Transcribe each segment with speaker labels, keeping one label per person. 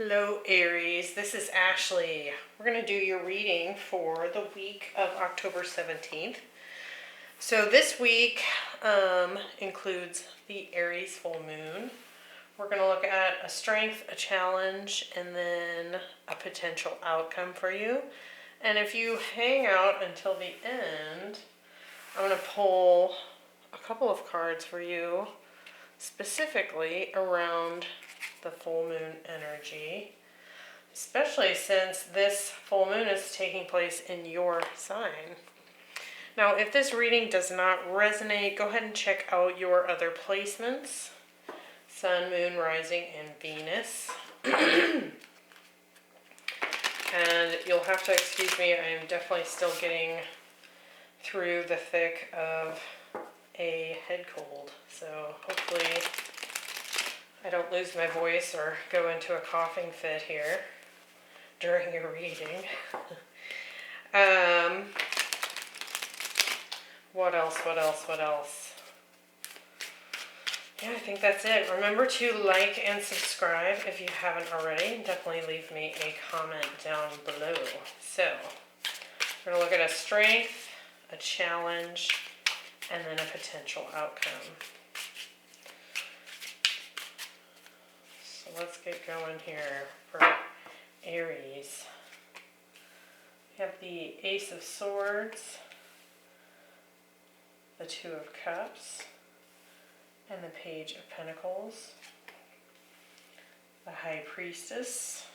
Speaker 1: Hello Aries, this is Ashley. We're going to do your reading for the week of October 17th. So this week includes the Aries full moon. We're going to look at a strength, a challenge, and then a potential outcome for you. And if you hang out until the end, I'm going to pull a couple of cards for you specifically around the full moon energy, especially since this full moon is taking place in your sign. Now, if this reading does not resonate, go ahead and check out your other placements: Sun, Moon, Rising, and Venus. And you'll have to excuse me, I am definitely still getting through the thick of a head cold, so hopefully I don't lose my voice or go into a coughing fit here during your reading. What else? Yeah, I think that's it. Remember to like and subscribe if you haven't already. Definitely leave me a comment down below. So, we're going to look at a strength, a challenge, and then a potential outcome. So let's get going here for Aries. We have the Ace of Swords, the Two of Cups, and the Page of Pentacles, the High Priestess,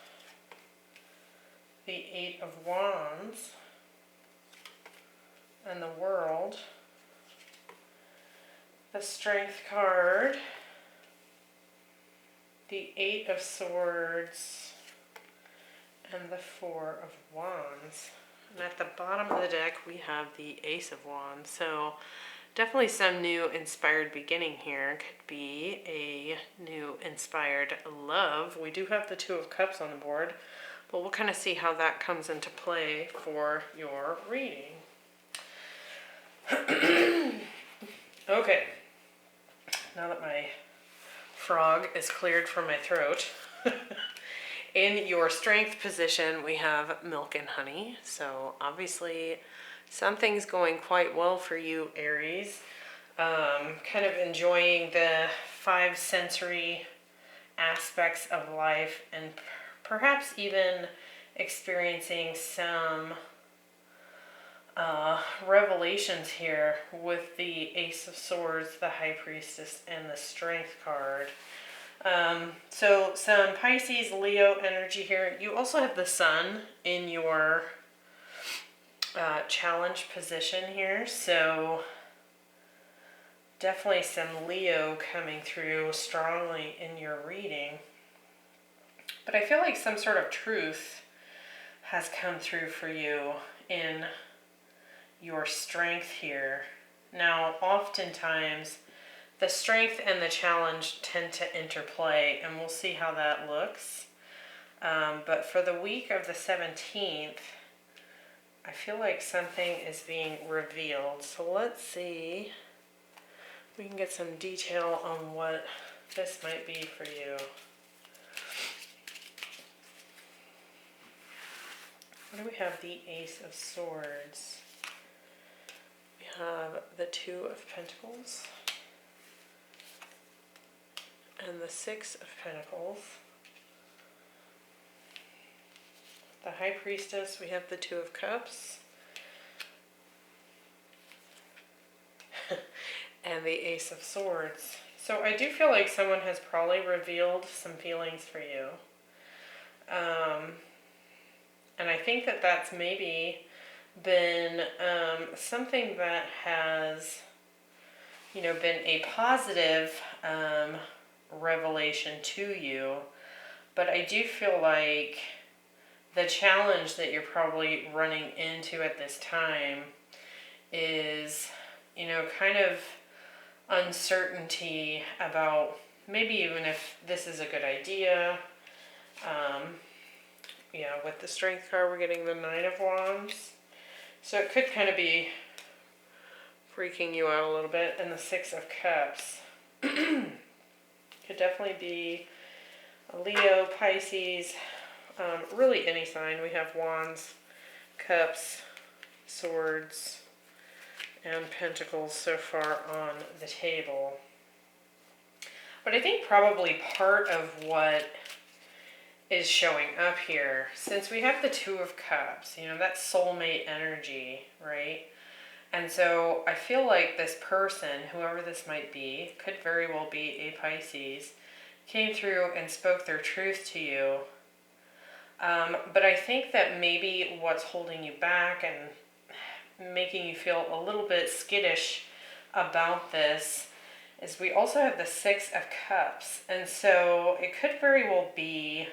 Speaker 1: the Eight of Wands, and the World, the Strength card, the Eight of Swords, and the Four of Wands. And at the bottom of the deck, we have the Ace of Wands. So definitely some new inspired beginning here. Could be a new inspired love. We do have the Two of Cups on the board, but we'll kind of see how that comes into play for your reading. Okay, now that my frog is cleared from my throat. In your strength position, we have milk and honey. So obviously something's going quite well for you, Aries. Kind of enjoying the five sensory aspects of life and perhaps even experiencing some revelations here with the Ace of Swords, the High Priestess, and the Strength card. So some Pisces, Leo energy here. You also have the Sun in your challenge position here. So definitely some Leo coming through strongly in your reading. But I feel like some sort of truth has come through for you in your strength here. Now, oftentimes, the strength and the challenge tend to interplay, and we'll see how that looks. But for the week of the 17th, I feel like something is being revealed. So let's see. We can get some detail on what this might be for you. What do we have? The Ace of Swords. We have the Two of Pentacles and the Six of Pentacles. The High Priestess, we have the Two of Cups and the Ace of Swords. So I do feel like someone has probably revealed some feelings for you. And I think that that's maybe been something that has, been a positive revelation to you. But I do feel like the challenge that you're probably running into at this time is, kind of uncertainty about maybe even if this is a good idea. With the Strength card, we're getting the Nine of Wands. So it could kind of be freaking you out a little bit. And the Six of Cups could definitely be Leo, Pisces, really any sign. We have Wands, Cups, Swords, and Pentacles so far on the table. But I think probably part of what is showing up here, since we have the Two of Cups, you know, that's soulmate energy, right? And so I feel like this person, whoever this might be, could very well be a Pisces, came through and spoke their truth to you. But I think that maybe what's holding you back and making you feel a little bit skittish about this is we also have the Six of Cups. And so it could very well be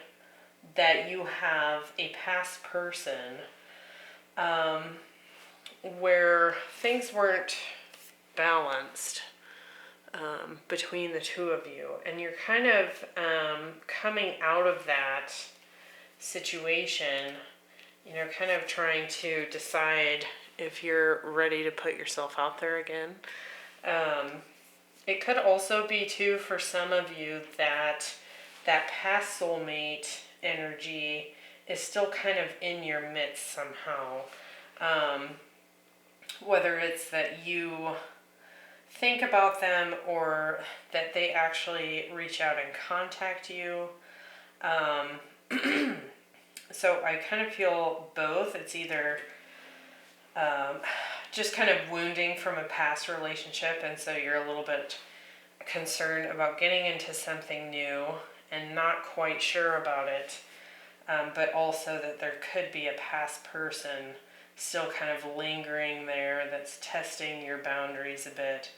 Speaker 1: that you have a past person where things weren't balanced between the two of you. And you're kind of coming out of that situation, you know, kind of trying to decide if you're ready to put yourself out there again. It could also be too for some of you that past soulmate energy is still kind of in your midst somehow. Whether it's that you think about them or that they actually reach out and contact you. So I kind of feel both. It's either just kind of wounding from a past relationship, and so you're a little bit concerned about getting into something new and not quite sure about it, but also that there could be a past person still kind of lingering there that's testing your boundaries a bit,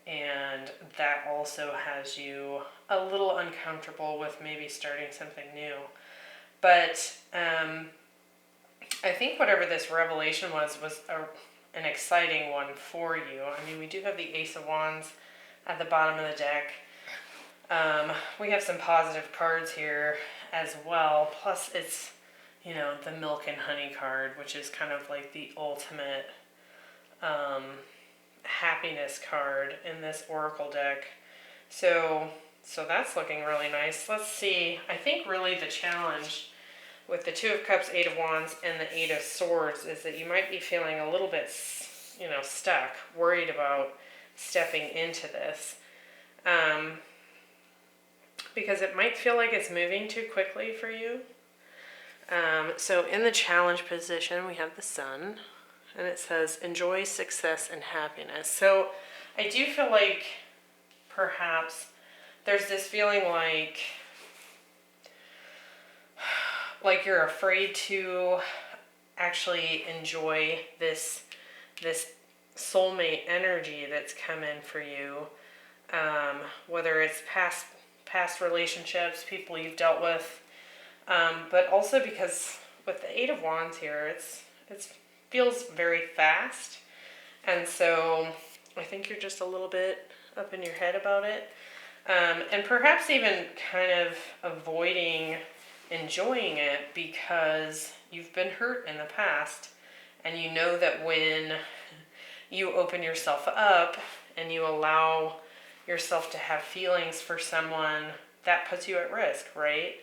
Speaker 1: and that also has you a little uncomfortable with maybe starting something new. But I think whatever this revelation was an exciting one for you. I mean, we do have the Ace of Wands at the bottom of the deck. We have some positive cards here as well. Plus it's, you know, the Milk and Honey card, which is kind of like the ultimate happiness card in this oracle deck. So that's looking really nice. Let's see. I think really the challenge with the Two of Cups, Eight of Wands, and the Eight of Swords is that you might be feeling a little bit, you know, stuck, worried about stepping into this. Because it might feel like it's moving too quickly for you. So in the challenge position, we have the Sun, and it says, enjoy success and happiness. So I do feel like perhaps there's this feeling like you're afraid to actually enjoy this soulmate energy that's come in for you, whether it's past relationships, people you've dealt with, but also because with the Eight of Wands here, it feels very fast, and so I think you're just a little bit up in your head about it, and perhaps even kind of avoiding enjoying it because you've been hurt in the past, and you know that when you open yourself up and you allow yourself to have feelings for someone, that puts you at risk, right?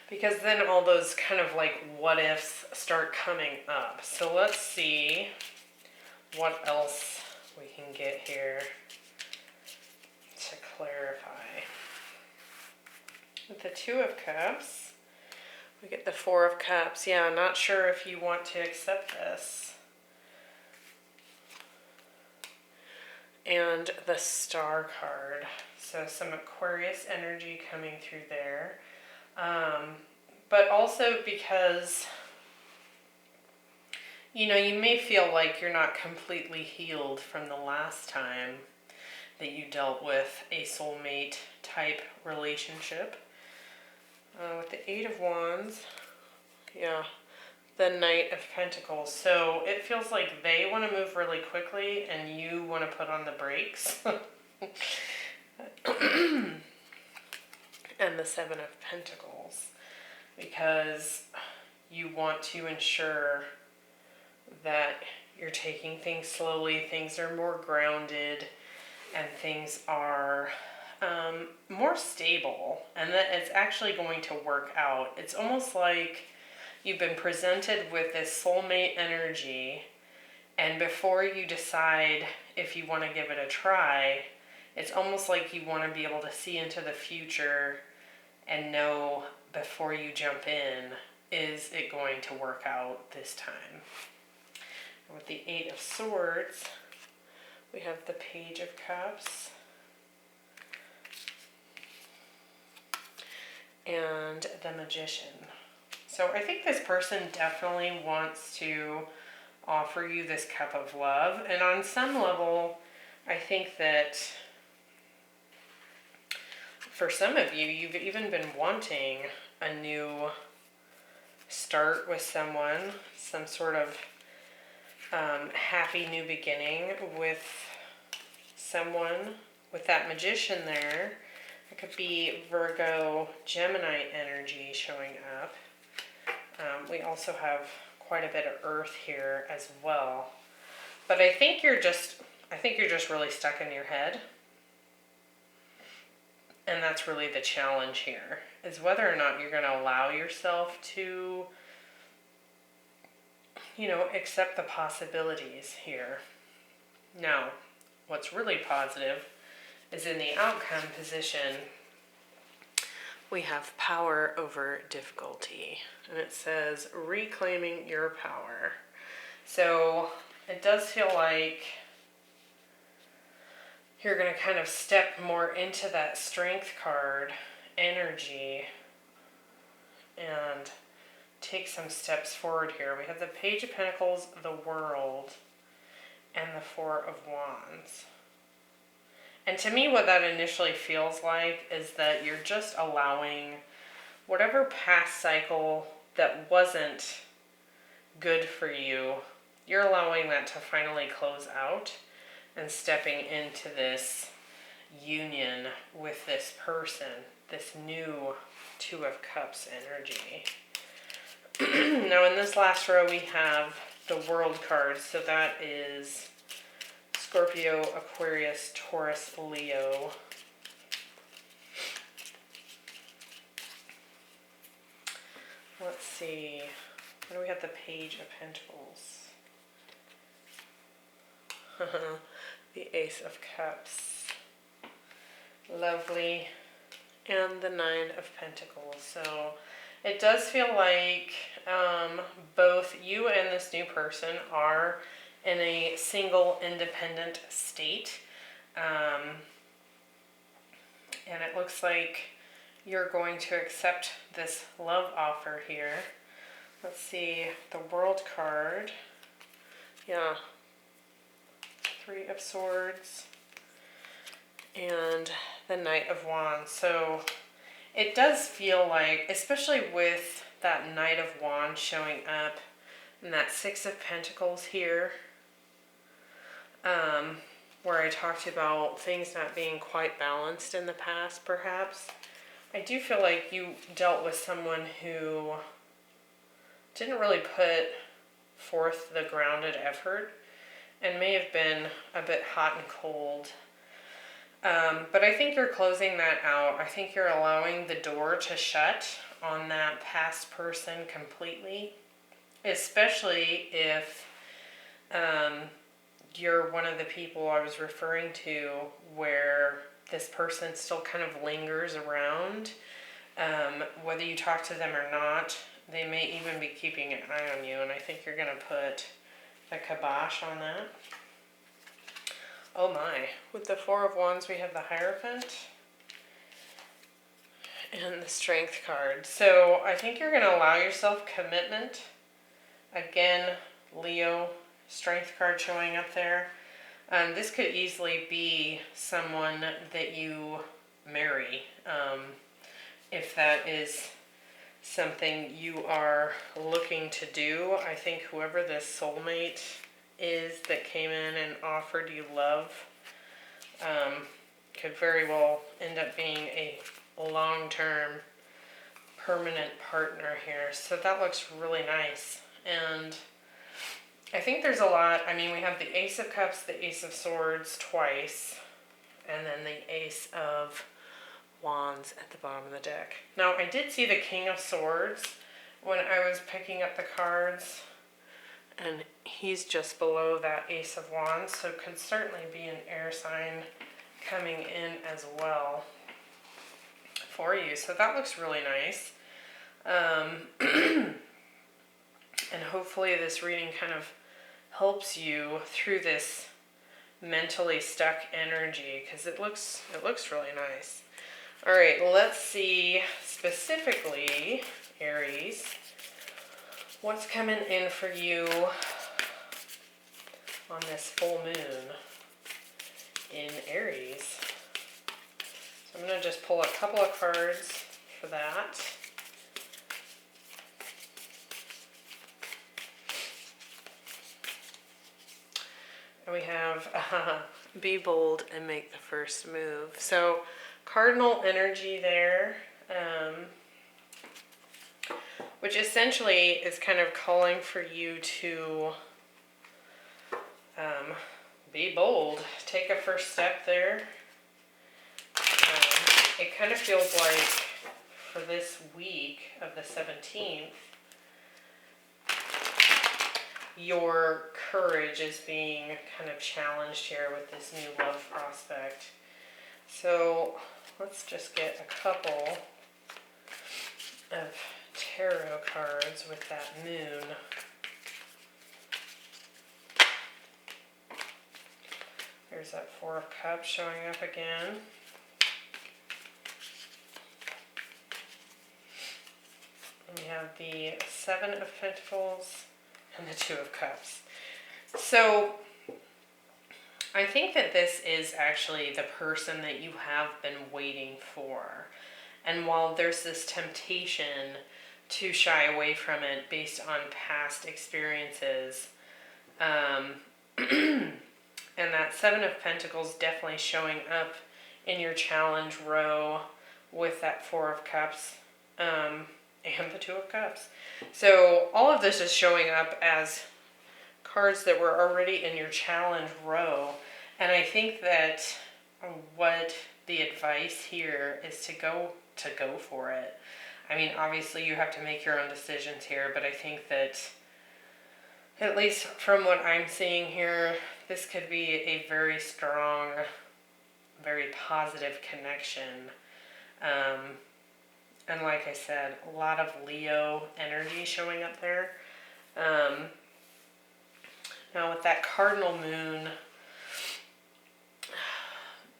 Speaker 1: Because then all those kind of like what ifs start coming up. So let's see what else we can get here to clarify. With the Two of Cups, we get the Four of Cups. Yeah, I'm not sure if you want to accept this. And the Star card. So some Aquarius energy coming through there. But also because, you know, you may feel like you're not completely healed from the last time that you dealt with a soulmate type relationship. With the Eight of Wands, yeah, the Knight of Pentacles. So it feels like they want to move really quickly and you want to put on the brakes. And the Seven of Pentacles, because you want to ensure that you're taking things slowly, things are more grounded, and things are more stable, and that it's actually going to work out. It's almost like you've been presented with this soulmate energy, and before you decide if you want to give it a try, it's almost like you want to be able to see into the future and know before you jump in, is it going to work out this time? And with the Eight of Swords, we have the Page of Cups and the Magician. So I think this person definitely wants to offer you this cup of love. And on some level, I think that for some of you, you've even been wanting a new start with someone, some sort of happy new beginning with someone. With that Magician there, it could be Virgo, Gemini energy showing up. We also have quite a bit of Earth here as well. But I think you're just really stuck in your head. And that's really the challenge here, is whether or not you're going to allow yourself to, accept the possibilities here. Now, what's really positive is in the outcome position, we have power over difficulty. And it says reclaiming your power. So it does feel like you're going to kind of step more into that Strength card energy and take some steps forward here. We have the Page of Pentacles, the World, and the Four of Wands. And to me, what that initially feels like is that you're just allowing whatever past cycle that wasn't good for you, you're allowing that to finally close out and stepping into this union with this person, this new Two of Cups energy. Now in this last row we have the World card, so that is Scorpio, Aquarius, Taurus, Leo. Let's see, what do we have? The Page of Pentacles. The Ace of Cups. Lovely. And the Nine of Pentacles. So it does feel like both you and this new person are in a single independent state. And it looks like you're going to accept this love offer here. Let's see, the World card. Yeah. Three of Swords and the Knight of Wands. So it does feel like, especially with that Knight of Wands showing up and that Six of Pentacles here, where I talked about things not being quite balanced in the past, perhaps. I do feel like you dealt with someone who didn't really put forth the grounded effort and may have been a bit hot and cold. But I think you're closing that out. I think you're allowing the door to shut on that past person completely, especially if you're one of the people I was referring to where this person still kind of lingers around. Whether you talk to them or not, they may even be keeping an eye on you, and I think you're going to put the kibosh on that. Oh my. With the Four of Wands, we have the Hierophant and the Strength card. So I think you're going to allow yourself commitment. Again, Leo, Strength card showing up there. This could easily be someone that you marry, if that is something you are looking to do. I think whoever this soulmate is that came in and offered you love could very well end up being a long-term permanent partner here. So that looks really nice. And I think there's a lot. I mean, we have the Ace of Cups, the Ace of Swords twice, and then the Ace of Wands at the bottom of the deck. Now, I did see the King of Swords when I was picking up the cards, and he's just below that Ace of Wands, so could certainly be an air sign coming in as well for you. So that looks really nice. And hopefully this reading kind of helps you through this mentally stuck energy, because it looks really nice. All right, let's see specifically, Aries, what's coming in for you on this full moon in Aries. So I'm going to just pull a couple of cards for that. And we have be bold and make the first move. So cardinal energy there, which essentially is kind of calling for you to be bold, take a first step there. It kind of feels like for this week of the 17th, your courage is being kind of challenged here with this new love prospect. So let's just get a couple of tarot cards with that moon. There's that Four of Cups showing up again. And we have the Seven of Pentacles and the Two of Cups. So I think that this is actually the person that you have been waiting for. And while there's this temptation to shy away from it based on past experiences, and that Seven of Pentacles definitely showing up in your challenge row with that Four of Cups and the Two of Cups. So all of this is showing up as cards that were already in your challenge row. And I think that what the advice here is to go for it. I mean, obviously you have to make your own decisions here, but I think that at least from what I'm seeing here, this could be a very strong, very positive connection. And like I said, a lot of Leo energy showing up there. Now with that cardinal moon,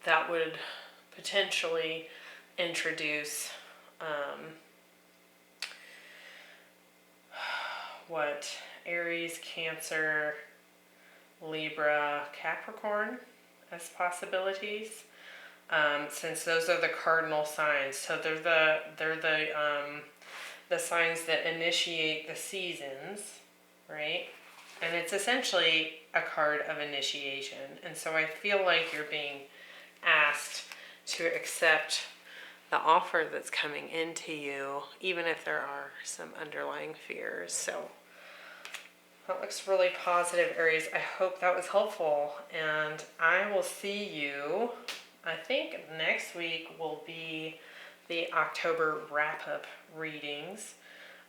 Speaker 1: that would potentially introduce what Aries, Cancer, Libra, Capricorn as possibilities, since those are the cardinal signs. So they're the signs that initiate the seasons, right? And it's essentially a card of initiation. And so I feel like you're being asked to accept the offer that's coming into you, even if there are some underlying fears. So that looks really positive, Aries. I hope that was helpful, and I will see you, I think next week will be the October wrap-up readings.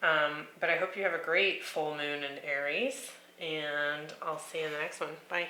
Speaker 1: But I hope you have a great full moon in Aries, and I'll see you in the next one. Bye.